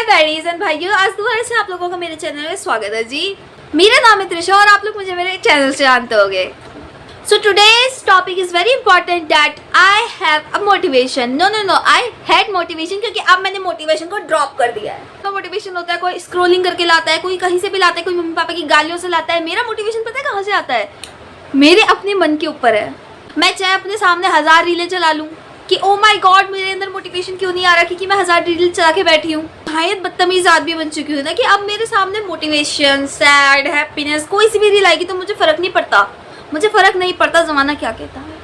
Hi baddies and भाइयों, आज दोबारा से आप लोगों का मेरे चैनल में स्वागत है जी। मेरा नाम है त्रिशा और आप लोग मुझे मेरे चैनल से जानते होंगे। So today's topic is very important that I have a motivation. No I had motivation, क्योंकि अब मैंने मोटिवेशन को ड्रॉप कर दिया है। तो मोटिवेशन होता है कोई स्क्रोलिंग करके लाता है, कोई कहीं से भी लाता है, कोई मम्मी पापा की गालियों से लाता है। मेरा मोटिवेशन पता है कहाँ से आता है? मेरे अपने मन के ऊपर है। मैं चाहे अपने सामने 1000 रीलें चला लूँ कि ओ माय गॉड मेरे अंदर मोटिवेशन क्यों नहीं आ रहा, क्योंकि मैं 1000 रील चला के बैठी हूँ। शायद बदतमीज आदमी बन चुकी हूँ ना कि अब मेरे सामने मोटिवेशन, सैड, हैप्पीनेस कोई सी भी रील आएगी तो मुझे फर्क नहीं पड़ता। मुझे फर्क नहीं पड़ता ज़माना क्या कहता है।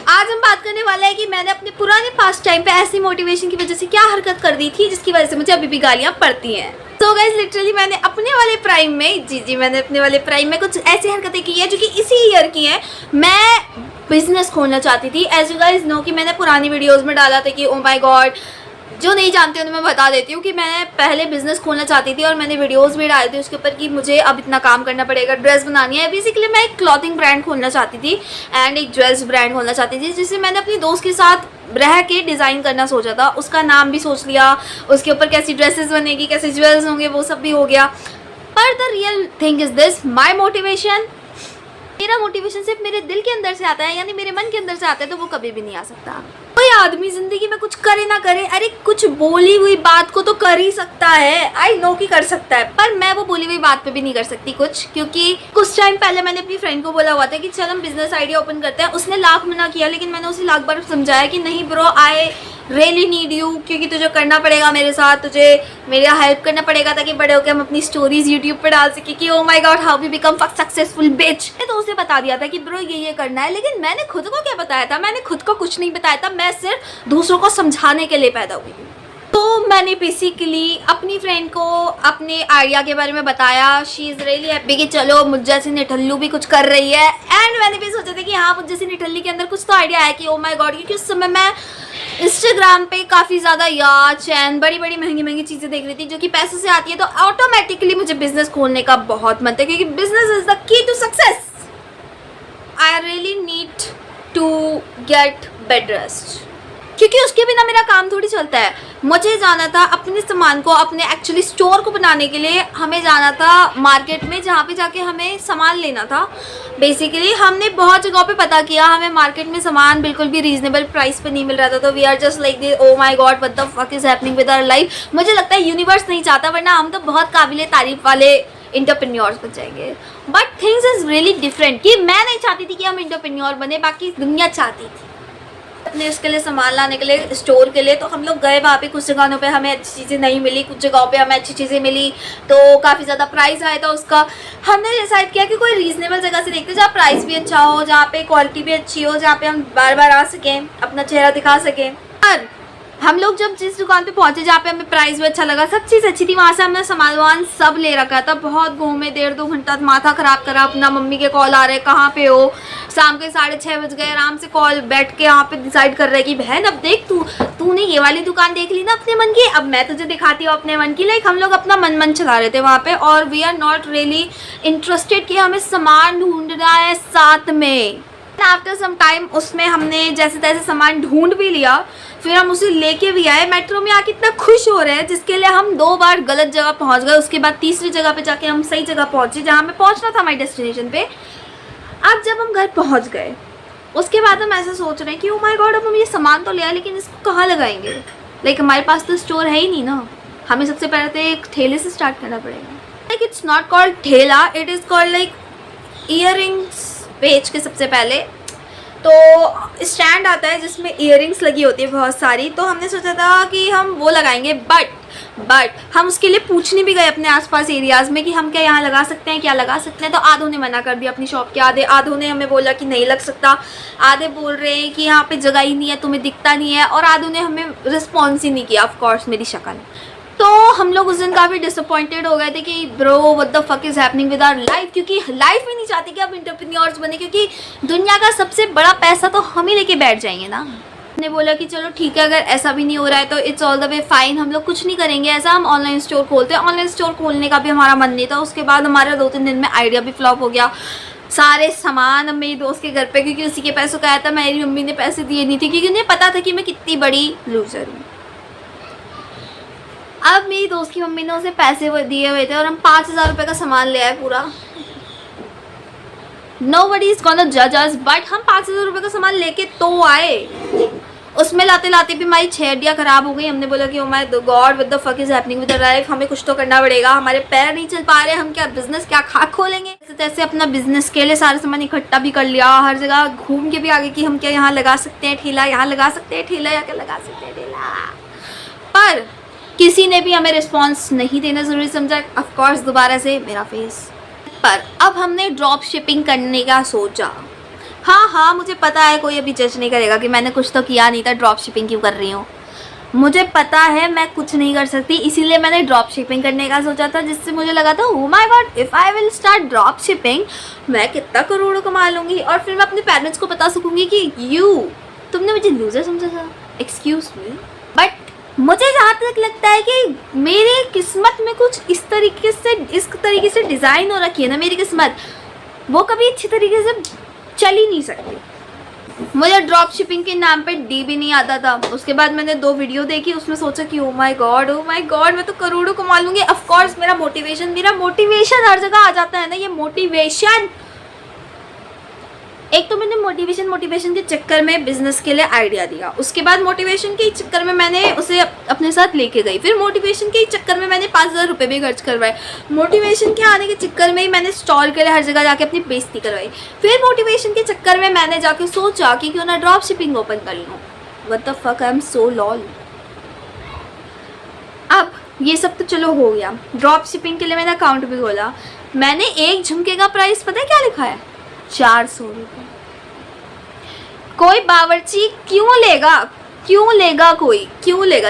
आज हम बात करने वाले हैं कि मैंने अपने पुराने पास्ट टाइम पे ऐसी मोटिवेशन की वजह से क्या हरकत कर दी थी जिसकी वजह से मुझे अभी भी गालियाँ पड़ती हैं। तो गाइस लिटरली मैंने अपने वाले प्राइम में मैंने अपने वाले प्राइम में कुछ ऐसी हरकतें की है जो कि इसी ईयर की हैं। मैं बिजनेस खोलना चाहती थी। एज यू गाइस नो कि मैंने पुरानी वीडियोस में डाला था कि ओ माय गॉड, जो नहीं जानते उन्हें मैं बता देती हूँ कि मैं पहले बिजनेस खोलना चाहती थी और मैंने वीडियोस भी डाले थे उसके ऊपर कि मुझे अब इतना काम करना पड़ेगा, ड्रेस बनानी है। बेसिकली मैं एक क्लॉथिंग ब्रांड खोलना चाहती थी एंड एक ज्वेल्स ब्रांड खोलना चाहती थी, जिसे मैंने अपनी दोस्त के साथ रह के डिज़ाइन करना सोचा था। उसका नाम भी सोच लिया, उसके ऊपर कैसी ड्रेसेस बनेगी, कैसे ज्वेल्स होंगे, वो सब भी हो गया। पर the real thing is this, my motivation, मेरा मोटिवेशन सिर्फ मेरे दिल के अंदर से आता है, यानी मेरे मन के अंदर से आता है, तो वो कभी भी नहीं आ सकता। कोई आदमी जिंदगी में कुछ करे ना करे, अरे कुछ बोली हुई बात को तो कर ही सकता है। आई नो कि कर सकता है, पर मैं वो बोली हुई बात पे भी नहीं कर सकती कुछ, क्योंकि कुछ टाइम पहले मैंने अपनी फ्रेंड को बोला हुआ था कि चल हम बिजनेस आइडिया ओपन करते हैं। उसने लाख मना किया, लेकिन मैंने उसे लाख बार समझाया कि नहीं bro, I really need you, क्योंकि तुझे करना पड़ेगा मेरे साथ, तुझे मेरा हेल्प करना पड़ेगा ताकि बड़े होकर हम अपनी स्टोरीज यूट्यूब पे डाल सके कि oh my god how we become successful बिच। तो उसे बता दिया था कि ब्रो ये करना है, लेकिन मैंने खुद को क्या बताया था? मैंने खुद को कुछ नहीं बताया था। मैं सिर्फ दूसरों को समझाने के लिए पैदा हुई हूँ। तो मैंने बेसिकली अपनी फ्रेंड को अपने आइडिया के बारे में बताया। शी इज़ रियली हैप्पी कि चलो मुझ जैसी निठल्लू भी कुछ कर रही है। एंड मैंने भी सोचा था कि हाँ, मुझ जैसी निठल्ली के अंदर कुछ तो आइडिया है कि ओ माय गॉड, क्योंकि उस समय मैं इंस्टाग्राम पे काफ़ी ज़्यादा यार चैन बड़ी महंगी चीज़ें देख रही थी जो कि पैसों से आती है। तो ऑटोमेटिकली मुझे बिजनेस खोलने का बहुत मन था, क्योंकि business is the key to success. I really need to get bed rest, क्योंकि उसके बिना मेरा काम थोड़ी चलता है। मुझे जाना था अपने सामान को, अपने एक्चुअली स्टोर को बनाने के लिए हमें जाना था मार्केट में, जहाँ पे जाके हमें सामान लेना था। बेसिकली हमने बहुत जगहों पे पता किया, हमें मार्केट में सामान बिल्कुल भी रीजनेबल प्राइस पे नहीं मिल रहा था। तो we are just like this, oh my god what the fuck is happening with our life. मुझे लगता है यूनिवर्स नहीं चाहता, वरना हम तो बहुत काबिल तारीफ वाले एंटरप्रेन्योर्स बन जाएंगे। But things is really different कि मैं नहीं चाहती थी कि हम एंटरप्रेन्योर बने, बाकी दुनिया चाहती थी अपने उसके लिए सामान लाने के लिए, स्टोर के लिए। तो हम लोग गए वहाँ पे, कुछ जगहों पे हमें अच्छी चीज़ें नहीं मिली, कुछ जगहों पे हमें अच्छी चीज़ें मिली, तो काफ़ी ज़्यादा प्राइस आया था उसका। हमने डिसाइड किया कि कोई रीजनेबल जगह से देखते जहाँ प्राइस भी अच्छा हो, जहाँ पे क्वालिटी भी अच्छी हो, जहाँ पे हम बार बार आ सकें, अपना चेहरा दिखा सकें। और हम लोग जब जिस दुकान पे पहुंचे जहाँ पे हमें प्राइस भी अच्छा लगा, सब चीज़ अच्छी थी, वहाँ से हमने सामान सब ले रखा था। बहुत घूमे, 1.5-2 घंटा माथा ख़राब करा अपना। मम्मी के कॉल आ रहे, कहाँ पे हो? शाम के 6:30 बज गए। आराम से कॉल बैठ के यहाँ पे डिसाइड कर रहे कि बहन अब देख, तूने ये वाली दुकान देख ली ना अपने मन की, अब मैं तुझे दिखाती हूँ अपने मन की। लाइक हम लोग अपना मन चला रहे थे वहाँ पे, और we are not really interested कि हमें सामान ढूंढना है साथ में। आफ्टर सम टाइम उसमें हमने जैसे तैसे सामान ढूंढ भी लिया, फिर हम उसे लेके भी आए। मेट्रो में आके इतना खुश हो रहे हैं, जिसके लिए हम 2 बार गलत जगह पहुंच गए। उसके बाद तीसरी जगह पे जाके हम सही जगह पहुंचे जहां हमें पहुंचना था, हमारी डेस्टिनेशन पे। अब जब हम घर पहुंच गए, उसके बाद हम ऐसा सोच रहे हैं कि ओ माय गॉड, अब हम ये सामान तो लिया, लेकिन इसको कहाँ लगाएंगे? लाइक हमारे पास तो स्टोर है ही नहीं ना। हमें सबसे पहले तो एक ठेले से स्टार्ट करना पड़ेगा। लाइक इट्स नॉट कॉल्ड ठेला, it is called like earrings बेच के सबसे पहले तो स्टैंड आता है जिसमें इयररिंग्स लगी होती है बहुत सारी। तो हमने सोचा था कि हम वो लगाएंगे, बट हम उसके लिए पूछने भी गए अपने आसपास एरियाज़ में कि हम क्या यहाँ लगा सकते हैं, क्या लगा सकते हैं। तो आधों ने मना कर दिया अपनी शॉप के, आधों ने हमें बोला कि नहीं लग सकता, आधे बोल रहे हैं कि यहाँ पे जगह ही नहीं है, तुम्हें दिखता नहीं है, और आधों ने हमें रिस्पॉन्स ही नहीं किया। ऑफकोर्स मेरी शक्ल। तो हम लोग उस दिन काफ़ी डिसअपॉइंटेड हो गए थे कि bro what the fuck is happening with our life, क्योंकि लाइफ में नहीं चाहती कि आप एंटरप्रेन्योर्स बने, क्योंकि दुनिया का सबसे बड़ा पैसा तो हम ही लेके बैठ जाएंगे ना। ने बोला कि चलो ठीक है, अगर ऐसा भी नहीं हो रहा है तो it's all the way fine, हम लोग कुछ नहीं करेंगे ऐसा, हम ऑनलाइन स्टोर खोलते हैं। ऑनलाइन स्टोर खोलने का भी हमारा मन नहीं था। उसके बाद हमारा 2-3 दिन में आइडिया भी फ्लॉप हो गया। सारे सामान मेरी दोस्त के घर पे, क्योंकि उसी के पैसों का आया था, मेरी मम्मी ने पैसे दिए नहीं थे, क्योंकि उन्हें पता था कि मैं कितनी बड़ी लूजर हूँ। अब मेरी दोस्त की मम्मी ने उसे पैसे वो दिए हुए थे और हम 5,000 रुपये का सामान ले आए पूरा। Nobody is gonna judge us, but हम 5,000 रुपये का सामान लेके तो आए। उसमें लाते लाते भी हमारी 6 हड्डियाँ खराब हो गई। हमने बोला कि oh my god, what the fuck is happening with the life, हमें कुछ तो करना पड़ेगा, हमारे पैर नहीं चल पा रहे, हम क्या बिजनेस क्या खा खोलेंगे। जैसे तैसे अपना बिजनेस के लिए सारा सामान इकट्ठा भी कर लिया, हर जगह घूम के भी आगे कि हम क्या यहाँ लगा सकते हैं ठेला, यहाँ लगा सकते हैं ठेला, या क्या लगा सकते हैं ठेला, पर किसी ने भी हमें रिस्पॉन्स नहीं देना ज़रूरी समझा। ऑफकोर्स दोबारा से मेरा फेस। पर अब हमने ड्रॉप शिपिंग करने का सोचा। हाँ, मुझे पता है कोई अभी जज नहीं करेगा कि मैंने कुछ तो किया नहीं था, ड्रॉप शिपिंग क्यों कर रही हूँ। मुझे पता है मैं कुछ नहीं कर सकती, इसीलिए मैंने ड्रॉप शिपिंग करने का सोचा था, जिससे मुझे लगा था ओ my God, if I will start drop shipping मैं कितना करोड़ों कमा लूँगी और फिर मैं अपने पेरेंट्स को बता सकूँगी कि तुमने मुझे लूज़र समझा था, एक्सक्यूज़ मी। बट मुझे जहाँ तक लगता है कि मेरी किस्मत में कुछ इस तरीके से डिज़ाइन हो रखी है ना मेरी किस्मत, वो कभी अच्छी तरीके से चल ही नहीं सकती। मुझे ड्रॉप शिपिंग के नाम पे डी भी नहीं आता था। उसके बाद मैंने 2 वीडियो देखी, उसमें सोचा कि ओ माय गॉड मैं तो करोड़ों कमा लूँगी। ऑफकोर्स मेरा मोटिवेशन हर जगह आ जाता है ना, ये मोटिवेशन। एक तो मैंने मोटिवेशन के चक्कर में बिजनेस के लिए आइडिया दिया, उसके बाद मोटिवेशन के चक्कर में मैंने उसे अपने साथ लेके गई, फिर मोटिवेशन के चक्कर में मैंने 5,000 रुपये भी खर्च करवाए, मोटिवेशन के आने के चक्कर में ही मैंने स्टॉल के लिए हर जगह जाके अपनी बेइज्जती करवाई, फिर मोटिवेशन के चक्कर में मैंने जाके सोचा कि क्यों ना ड्रॉप शिपिंग ओपन कर लूँ। What the fuck, I am so lol. अब ये सब तो चलो हो गया। ड्रॉप शिपिंग के लिए मैंने अकाउंट भी खोला। मैंने एक झुमके का प्राइस पता है क्या लिखा है? 400 रुपये। कोई बावर्ची क्यों लेगा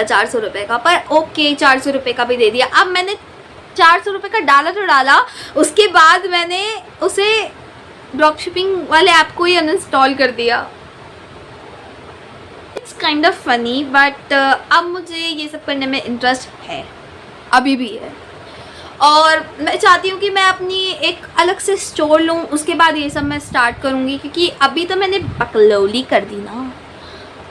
400 रुपये का, पर ओके 400 रुपये का भी दे दिया। अब मैंने 400 रुपये का डाला तो डाला, उसके बाद मैंने उसे ड्रॉप शिपिंग वाले ऐप को ही अनइंस्टॉल कर दिया। It's kind of funny, but अब मुझे ये सब करने में इंटरेस्ट है, अभी भी है, और मैं चाहती हूँ कि मैं अपनी एक अलग से स्टोर लूँ, उसके बाद ये सब मैं स्टार्ट करूँगी, क्योंकि अभी तो मैंने बकलौली कर दी ना,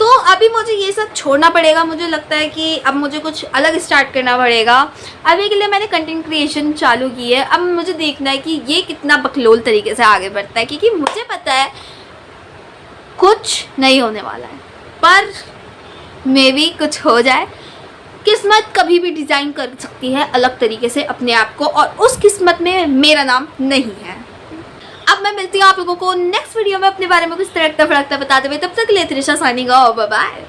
तो अभी मुझे ये सब छोड़ना पड़ेगा। मुझे लगता है कि अब मुझे कुछ अलग स्टार्ट करना पड़ेगा। अभी के लिए मैंने कंटेंट क्रिएशन चालू की है, अब मुझे देखना है कि ये कितना बकलोल तरीके से आगे बढ़ता है, क्योंकि मुझे पता है कुछ नहीं होने वाला है, पर मे बी कुछ हो जाए। किस्मत कभी भी डिज़ाइन कर सकती है अलग तरीके से अपने आप को, और उस किस्मत में मेरा नाम नहीं है। अब मैं मिलती हूँ आप लोगों को नेक्स्ट वीडियो में अपने बारे में कुछ तड़कता फड़कता बताते हुए। तब तक के लिए Trisha signing off, bye bye.